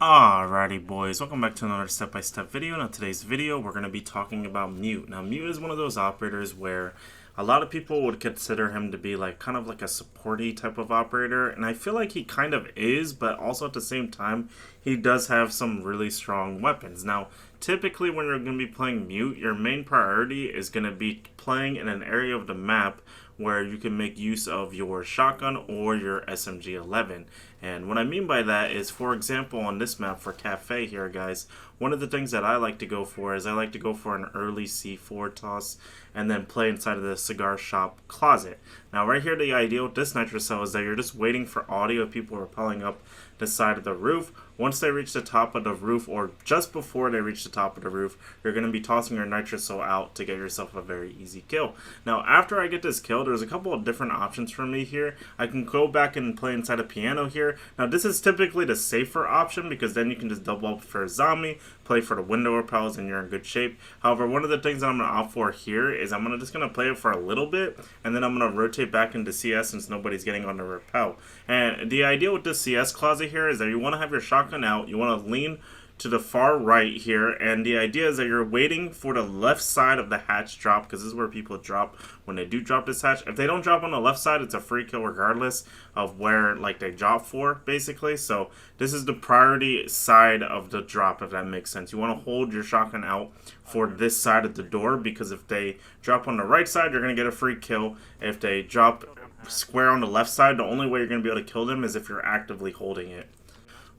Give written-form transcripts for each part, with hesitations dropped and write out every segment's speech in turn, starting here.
Alrighty boys, welcome back to another step-by-step video. Now today's video we're going to be talking about Mute. Now Mute is one of those operators where a lot of people would consider him to be like kind of like a supporty type of operator, and I feel like he kind of is, but also at the same time he does have some really strong weapons. Now typically when you're going to be playing Mute, your main priority is going to be playing in an area of the map where you can make use of your shotgun or your SMG-11. And what I mean by that is, for example, on this map for Cafe here, guys, one of the things that I like to go for is I like to go for an early C4 toss and then play inside of the cigar shop closet. Now right here, the idea with this nitro cell is that you're just waiting for audio. People are piling up the side of the roof. Once they reach the top of the roof, or just before they reach the top of the roof, you're going to be tossing your nitro cell out to get yourself a very easy kill. Now after I get this kill, there's a couple of different options for me here. I can go back and play inside a piano here. Now this is typically the safer option because then you can just double up for a zombie, play for the window repels, and you're in good shape. However, one of the things that I'm going to opt for here is I'm just going to play it for a little bit, and then I'm going to rotate back into CS since nobody's getting on the repel. And the idea with this CS closet here is that you want to have your shotgun out, you want to lean to the far right here, and the idea is that you're waiting for the left side of the hatch drop, because this is where people drop when they do drop this hatch. If they don't drop on the left side, it's a free kill regardless of where like they drop for, basically. So this is the priority side of the drop, if that makes sense. You want to hold your shotgun out for this side of the door, because if they drop on the right side, you're going to get a free kill. If they drop square on the left side, the only way you're going to be able to kill them is if you're actively holding it.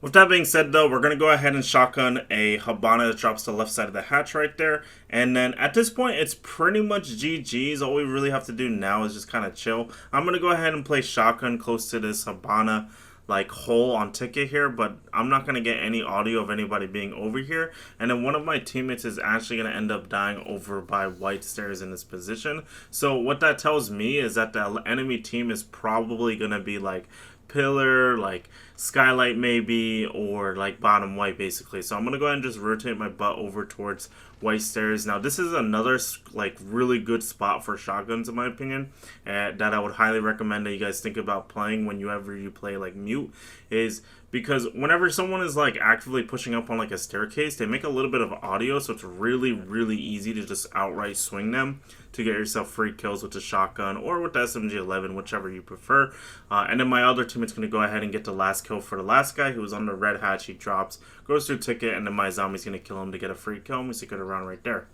With that being said, though, we're going to go ahead and shotgun a Habana that drops to the left side of the hatch right there. And then at this point, it's pretty much GG's. All we really have to do now is just kind of chill. I'm going to go ahead and play shotgun close to this Habana like hole on ticket here, but I'm not going to get any audio of anybody being over here. And then one of my teammates is actually going to end up dying over by white stairs in this position. So what that tells me is that the enemy team is probably going to be like pillar, like skylight maybe, or like bottom white basically. So I'm gonna go ahead and just rotate my butt over towards white stairs. Now this is another like really good spot for shotguns in my opinion, that I would highly recommend that you guys think about playing whenever you play like Mute, is because whenever someone is like actively pushing up on like a staircase, they make a little bit of audio, so it's really easy to just outright swing them to get yourself free kills with the shotgun or with the SMG-11, whichever you prefer. And then my other teammate's going to go ahead and get the last kill for the last guy who was on the red hatch. He drops, goes through ticket, and then my zombie's going to kill him to get a free kill, and we stick it around right there.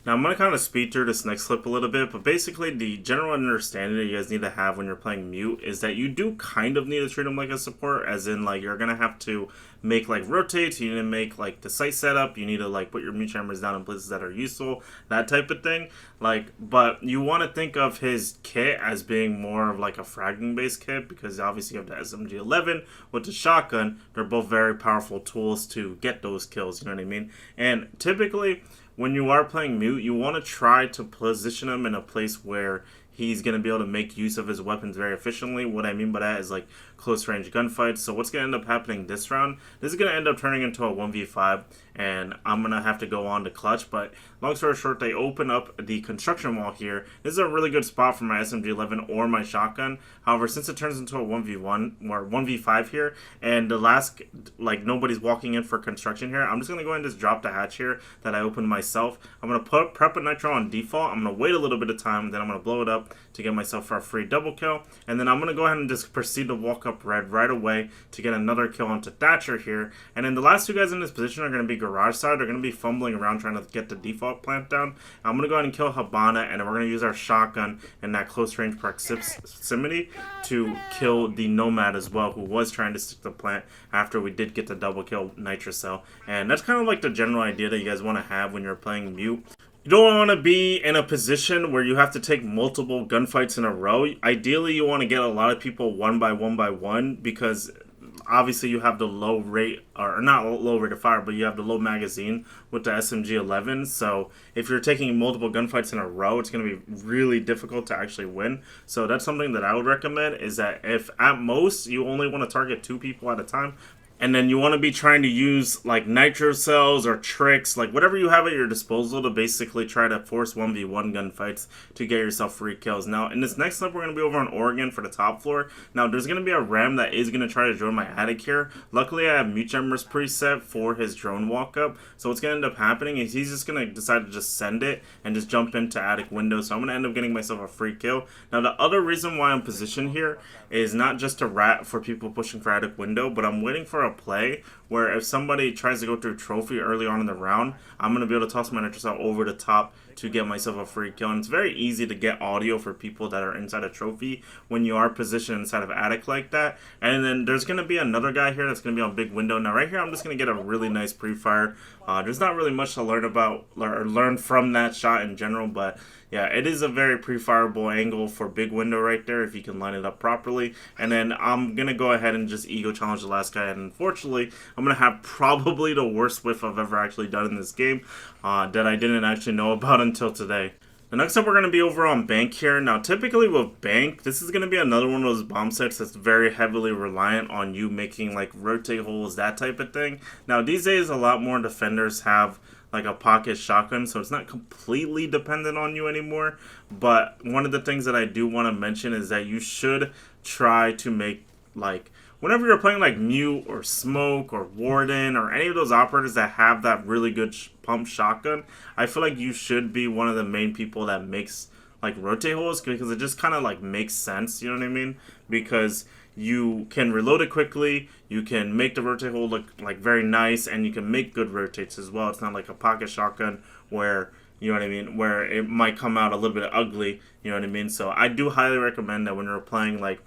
Now I'm going to kind of speed through this next clip a little bit, but basically the general understanding that you guys need to have when you're playing Mute is that you do kind of need to treat him like a support, as in like you're going to have to make like rotates, you need to make like the site setup, you need to like put your mute chambers down in places that are useful, that type of thing. Like, but you want to think of his kit as being more of like a fragging based kit, because obviously you have the SMG-11 with the shotgun. They're both very powerful tools to get those kills, you know what I mean? And typically when you are playing Mute, you want to try to position him in a place where he's going to be able to make use of his weapons very efficiently. What I mean by that is like close range gunfights. So what's going to end up happening this round, this is going to end up turning into a 1v5, and I'm going to have to go on to clutch. But long story short, they open up the construction wall here. This is a really good spot for my SMG-11 or my shotgun. However, since it turns into a 1v1 or 1v5 here, and the last, like nobody's walking in for construction here, I'm just going to go ahead and just drop the hatch here that I opened myself. I'm going to prep a nitro on default. I'm going to wait a little bit of time, then I'm going to blow it up to get myself for a free double kill. And then I'm going to go ahead and just proceed to walk up red right away to get another kill onto Thatcher here. And then the last two guys in this position are going to be garage side. They're going to be fumbling around trying to get the default plant down. I'm going to go ahead and kill Habana, and then we're going to use our shotgun and that close range proximity to kill the Nomad as well, who was trying to stick the plant after we did get the double kill nitro cell. And that's kind of like the general idea that you guys want to have when you're playing Mute. You don't want to be in a position where you have to take multiple gunfights in a row. Ideally, you want to get a lot of people one by one, because obviously you have the low rate, or not low rate of fire, but you have the low magazine with the SMG-11. So if you're taking multiple gunfights in a row, it's going to be really difficult to actually win. So that's something that I would recommend, is that if at most you only want to target 2 people at a time, And then you want to be trying to use like nitro cells or tricks, like whatever you have at your disposal to basically try to force 1v1 gunfights to get yourself free kills. Now, in this next clip, we're going to be over on Oregon for the top floor. Now, there's going to be a ram that is going to try to join my attic here. Luckily, I have mute jammers preset for his drone walk up. So what's going to end up happening is he's just going to decide to just send it and just jump into attic window. So I'm going to end up getting myself a free kill. Now, the other reason why I'm positioned here is not just to rat for people pushing for attic window, but I'm waiting for a play where if somebody tries to go through trophy early on in the round, I'm going to be able to toss my nitro cell over the top to get myself a free kill. And it's very easy to get audio for people that are inside a trophy when you are positioned inside of attic like that. And then there's going to be another guy here that's going to be on big window. Now right here I'm just going to get a really nice pre-fire. There's not really much to learn about or learn from that shot in general, but yeah, it is a very pre-fireable angle for big window right there if you can line it up properly. And then I'm going to go ahead and just ego challenge the last guy. And unfortunately, I'm going to have probably the worst whiff I've ever actually done in this game that I didn't actually know about until today. The next up, we're going to be over on Bank here. Now, typically with Bank, this is going to be another one of those bomb sites that's very heavily reliant on you making like rotate holes, that type of thing. Now, these days, a lot more defenders have like a pocket shotgun, so it's not completely dependent on you anymore. But one of the things that I do want to mention is that you should try to make, like, whenever you're playing like Mute or Smoke or Warden or any of those operators that have that really good pump shotgun, I feel like you should be one of the main people that makes like rotate holes, because it just kind of like makes sense, you know what I mean? Because you can reload it quickly, you can make the rotate hole look like very nice, and you can make good rotates as well. It's not like a pocket shotgun where, you know what I mean, where it might come out a little bit ugly, you know what I mean? So I do highly recommend that when you're playing like,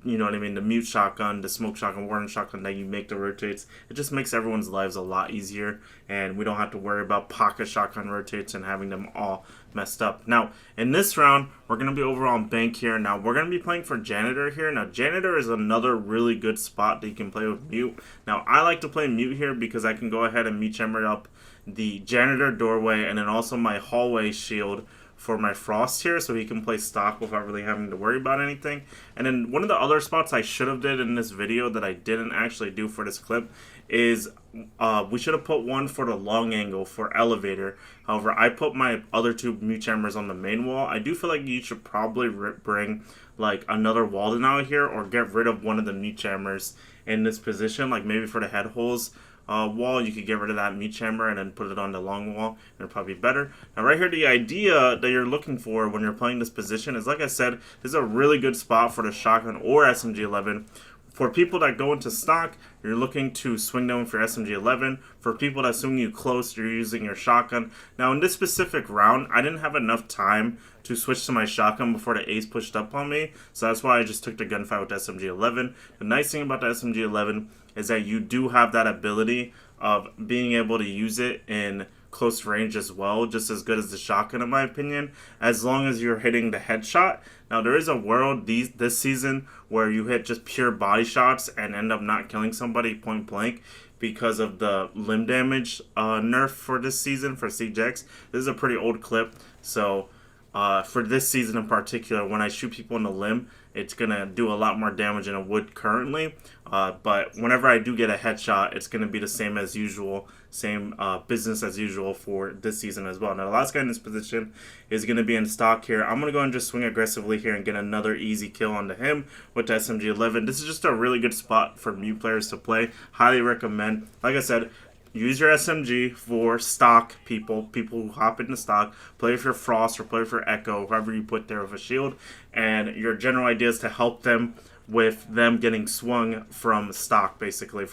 you know what I mean, the Mute shotgun, the Smoke shotgun, Warden shotgun, that you make the rotates. It just makes everyone's lives a lot easier, and we don't have to worry about pocket shotgun rotates and having them all messed up. Now, in this round, we're going to be over on Bank here. Now, we're going to be playing for Janitor here. Now, Janitor is another really good spot that you can play with Mute. Now, I like to play Mute here because I can go ahead and mute jammer up the Janitor doorway and then also my hallway shield for my Frost here, so he can play stock without really having to worry about anything. And then one of the other spots I should have did in this video that I didn't actually do for this clip is we should have put one for the long angle for elevator. However, I put my other two mute jammers on the main wall. I do feel like you should probably bring like another Walden out here, or get rid of one of the mute jammers in this position, like maybe for the head holes wall, you could get rid of that mute jammer and then put it on the long wall, and it'll probably be better. Now right here, the idea that you're looking for when you're playing this position is, like I said, this is a really good spot for the shotgun or SMG-11. For people that go into stock, you're looking to swing them for SMG-11. For people that swing you close, you're using your shotgun. Now in this specific round, I didn't have enough time to switch to my shotgun before the ace pushed up on me, so that's why I just took the gunfight with the SMG-11. The nice thing about the SMG-11 is that you do have that ability of being able to use it in close range as well, just as good as the shotgun in my opinion, as long as you're hitting the headshot. Now there is a world this season where you hit just pure body shots and end up not killing somebody point blank because of the limb damage nerf for this season for CJX. This is a pretty old clip, so for this season in particular, when I shoot people in the limb, it's going to do a lot more damage than it would currently. But whenever I do get a headshot, it's going to be the same as usual, same business as usual for this season as well. Now, the last guy in this position is going to be in stock here. I'm going to go and just swing aggressively here and get another easy kill onto him with the SMG-11. This is just a really good spot for Mute players to play. Highly recommend. Like I said, use your SMG for stock people who hop into stock. Play with your Frost or play with your Echo, whoever you put there with a shield. And your general idea is to help them with them getting swung from stock, basically,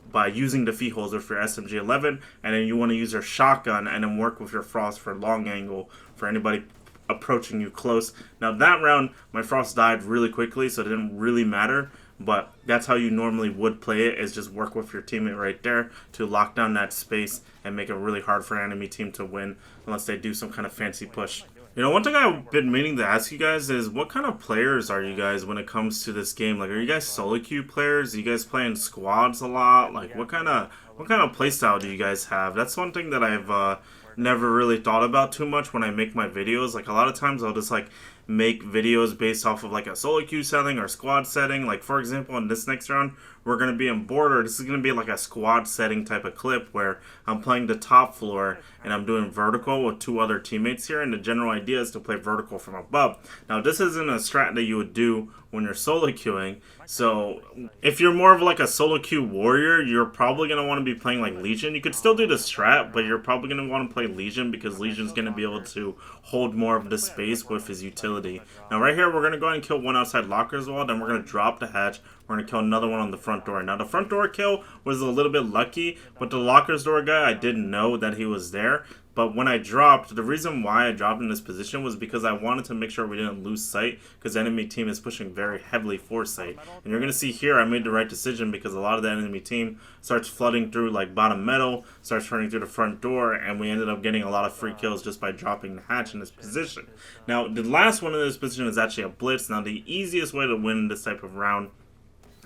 by using defeat holes with your SMG-11. And then you want to use your shotgun and then work with your Frost for long angle for anybody approaching you close. Now that round, my Frost died really quickly, so it didn't really matter. But that's how you normally would play it, is just work with your teammate right there to lock down that space and make it really hard for an enemy team to win unless they do some kind of fancy push. You know, one thing I've been meaning to ask you guys is, what kind of players are you guys when it comes to this game? Like, are you guys solo queue players? Are you guys playing squads a lot? Like, what kind of playstyle do you guys have? That's one thing that I've never really thought about too much when I make my videos. Like, a lot of times I'll just like make videos based off of like a solo queue setting or squad setting. Like for example, in this next round, we're going to be in border. This is going to be like a squad setting type of clip where I'm playing the top floor and I'm doing vertical with 2 other teammates here. And the general idea is to play vertical from above. Now, this isn't a strat that you would do when you're solo queuing. So if you're more of like a solo queue warrior, you're probably going to want to be playing like Legion. You could still do the strat, but you're probably going to want to play Legion because Legion's going to be able to hold more of the space with his utility. Now right here, we're going to go ahead and kill one outside lockers wall. Then we're going to drop the hatch. We're going to kill another one on the front door. Now the front door kill was a little bit lucky, but the lockers door guy, I didn't know that he was there. But when I dropped, the reason why I dropped in this position was because I wanted to make sure we didn't lose sight, because the enemy team is pushing very heavily for sight. And you're going to see here I made the right decision because a lot of the enemy team starts flooding through like bottom metal, starts running through the front door, and we ended up getting a lot of free kills just by dropping the hatch in this position. Now, the last one in this position is actually a blitz. Now, the easiest way to win this type of round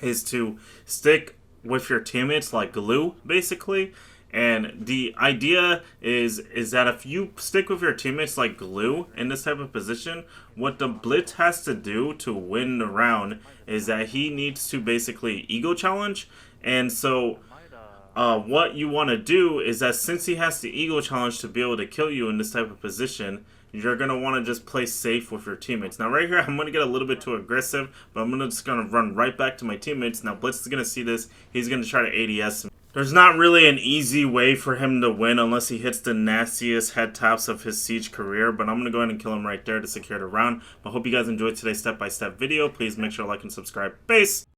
is to stick with your teammates like glue, basically. And the idea is that if you stick with your teammates like glue in this type of position, what the blitz has to do to win the round is that he needs to basically ego challenge. And so what you want to do is that since he has to ego challenge to be able to kill you in this type of position, you're going to want to just play safe with your teammates. Now right here, I'm going to get a little bit too aggressive, but I'm just going to run right back to my teammates. Now Blitz is going to see this. He's going to try to ADS me. There's not really an easy way for him to win unless he hits the nastiest head taps of his Siege career, but I'm going to go ahead and kill him right there to secure the round. I hope you guys enjoyed today's step-by-step video. Please make sure to like and subscribe. Peace!